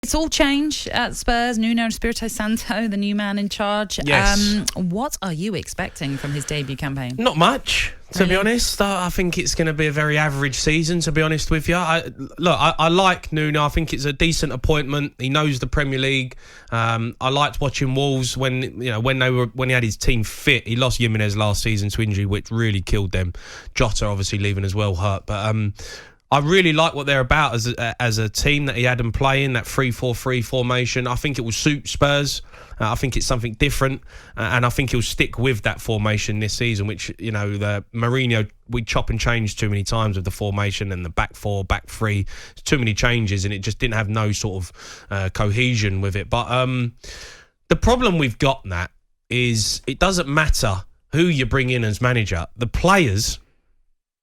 It's all change at Spurs. Nuno Espirito Santo, the new man in charge. Yes. What are you expecting from his debut campaign? Not much, to be honest. I think it's going to be a very average season, to be honest with you. I like Nuno. I think it's a decent appointment. He knows the Premier League. I liked watching Wolves when he had his team fit. He lost Jimenez last season to injury, which really killed them. Jota obviously leaving as well hurt, but I really like what they're about as a team that he had them playing, that 3-4-3 formation. I think it will suit Spurs. I think it's something different, and I think he'll stick with that formation this season, which, the Mourinho, we chop and change too many times with the formation and the back four, back three. It's too many changes, and it just didn't have no sort of cohesion with it. But the problem we've got, Nat, is it doesn't matter who you bring in as manager. The players...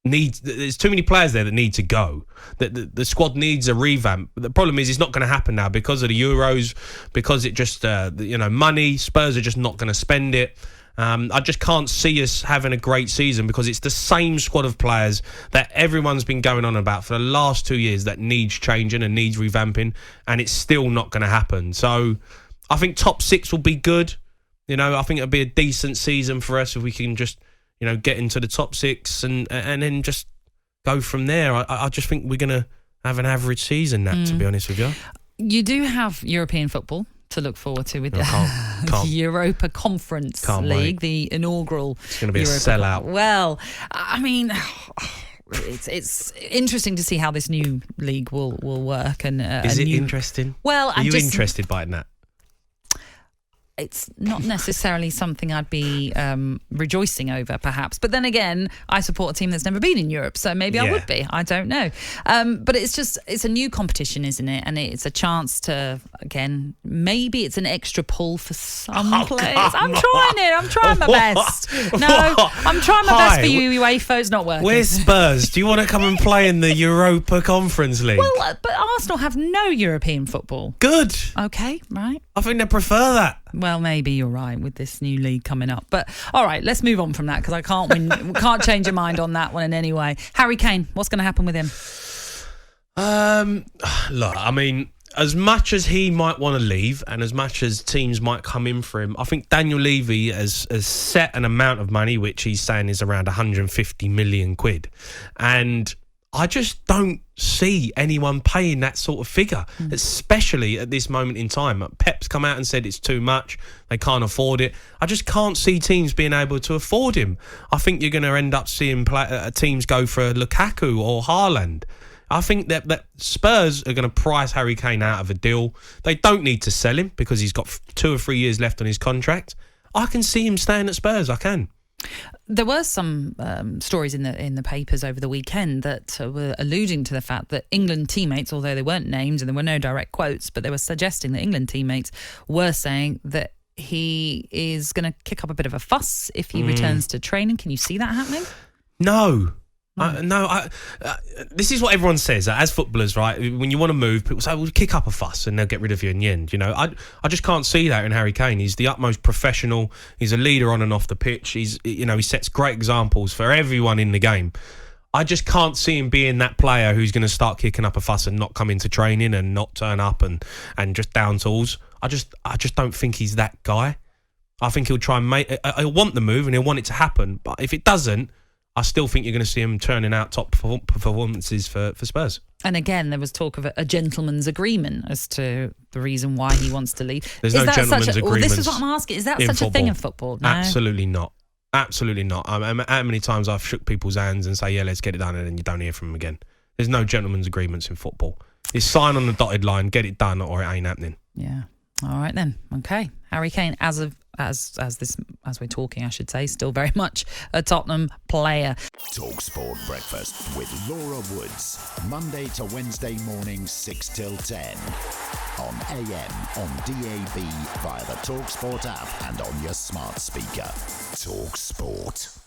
there's too many players there that need to go. The squad needs a revamp. The problem is it's not going to happen now because of the Euros, because it just money. Spurs are just not going to spend it. I just can't see us having a great season because it's the same squad of players that everyone's been going on about for the last 2 years that needs changing and needs revamping, and it's still not going to happen. So I think top 6 will be good. I think it'll be a decent season for us if we can just get into the top 6 and then just go from there. I just think we're going to have an average season, Nat, to be honest with you. You do have European football to look forward to with the Europa Conference League, the inaugural. It's going to be a sellout. Well, I mean... It's interesting to see how this new league will work. And is it interesting? Well, are you interested by it, Nat? It's not necessarily something I'd be rejoicing over, perhaps. But then again, I support a team that's never been in Europe, so maybe I would be. I don't know. But it's a new competition, isn't it? And it's a chance to, again, maybe it's an extra pull for some players. I'm trying it. I'm trying my best. No, I'm trying my best for you, UEFA. It's not working. Where's Spurs? Do you want to come and play in the Europa Conference League? Well, but Arsenal have no European football. Good. Okay, right. I think they prefer that. Well, maybe you're right with this new league coming up. But all right, let's move on from that because I can't win. Can't change your mind on that one in any way. Harry Kane, what's going to happen with him? Look, I mean, as much as he might want to leave and as much as teams might come in for him, I think Daniel Levy has set an amount of money, which he's saying is around 150 million quid. And I just don't see anyone paying that sort of figure, especially at this moment in time. Pep's come out and said it's too much. They can't afford it. I just can't see teams being able to afford him. I think you're going to end up seeing teams go for Lukaku or Haaland. I think that Spurs are going to price Harry Kane out of a deal. They don't need to sell him because he's got 2 or 3 years left on his contract. I can see him staying at Spurs. I can. There were some stories in the papers over the weekend that were alluding to the fact that England teammates, although they weren't named and there were no direct quotes, but they were suggesting that England teammates were saying that he is going to kick up a bit of a fuss if he returns to training. Can you see that happening? No. This is what everyone says as footballers, right? When you want to move, people say, "Well, kick up a fuss and they'll get rid of you in the end." I just can't see that in Harry Kane. He's the utmost professional. He's a leader on and off the pitch. He sets great examples for everyone in the game. I just can't see him being that player who's going to start kicking up a fuss and not come into training and not turn up and just down tools. I just don't think he's that guy. I think he'll try and he'll want the move and he'll want it to happen. But if it doesn't, I still think you're going to see him turning out top performances for Spurs. And again, there was talk of a gentleman's agreement as to the reason why he wants to leave. There's no gentleman's agreement. Well, this is what I'm asking. Is that such a thing in football? No? Absolutely not. Absolutely not. How many times I've shook people's hands and say, yeah, let's get it done, and then you don't hear from them again. There's no gentleman's agreements in football. It's sign on the dotted line, get it done, or it ain't happening. Yeah. All right then. Okay. Harry Kane, as we're talking, I should say, still very much a Tottenham player. talkSPORT Breakfast with Laura Woods, Monday to Wednesday mornings 6 till 10 on AM, on DAB, via the talkSPORT app and on your smart speaker. talkSPORT.